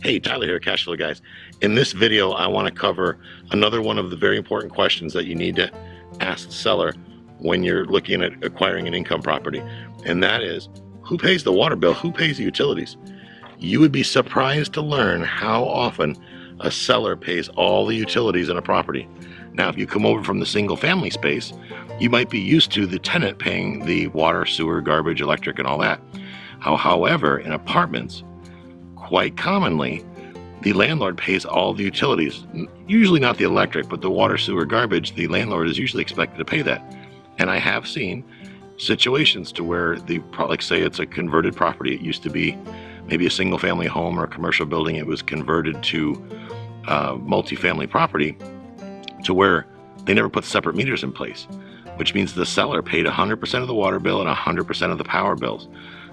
Hey, Tyler here, Cashflow Guys. In this video, I want to cover another one of the very important questions that you need to ask the seller when you're looking at acquiring an income property. And that is, who pays the water bill? Who pays the utilities? You would be surprised to learn how often a seller pays all the utilities in a property. Now, if you come over from the single family space, you might be used to the tenant paying the water, sewer, garbage, electric, and all that. However, in apartments, quite commonly, the landlord pays all the utilities. Usually not the electric, but the water, sewer, garbage, the landlord is usually expected to pay that. And I have seen situations to where like say it's a converted property. It used to be maybe a single family home or a commercial building. It was converted to multifamily property to where they never put separate meters in place, which means the seller paid 100% of the water bill and 100% of the power bills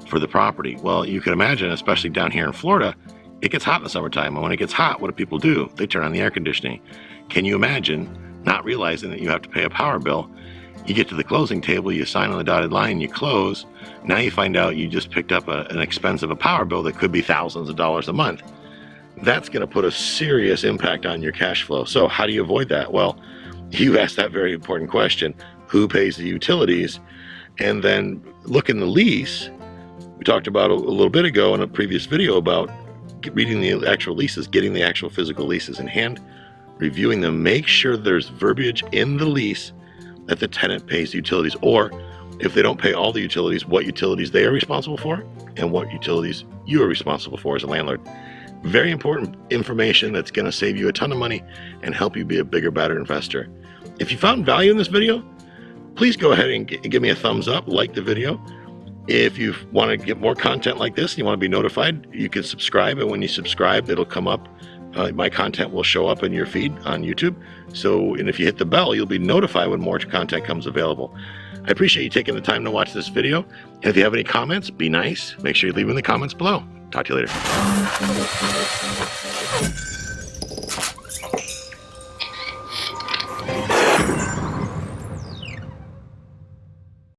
for the property. Well, you can imagine, especially down here in Florida, it gets hot in the summertime. And when it gets hot, what do people do? They turn on the air conditioning. Can you imagine not realizing that you have to pay a power bill? You get to the closing table, you sign on the dotted line, you close. Now you find out you just picked up an expense of a power bill that could be thousands of dollars a month. That's going to put a serious impact on your cash flow. So how do you avoid that? Well, you asked that very important question. Who pays the utilities? And then look in the lease. We talked about a little bit ago in a previous video about reading the actual leases, getting the actual physical leases in hand, reviewing them, make sure there's verbiage in the lease that the tenant pays the utilities, or if they don't pay all the utilities, what utilities they are responsible for and what utilities you are responsible for as a landlord. Very important information that's going to save you a ton of money and help you be a bigger, better investor. If you found value in this video, please go ahead and give me a thumbs up, like the video. If you want to get more content like this and you want to be notified, you can subscribe, and when you subscribe, it'll come up. My content will show up in your feed on YouTube. And if you hit the bell, you'll be notified when more content comes available. I appreciate you taking the time to watch this video. And if you have any comments, be nice. Make sure you leave them in the comments below. Talk to you later.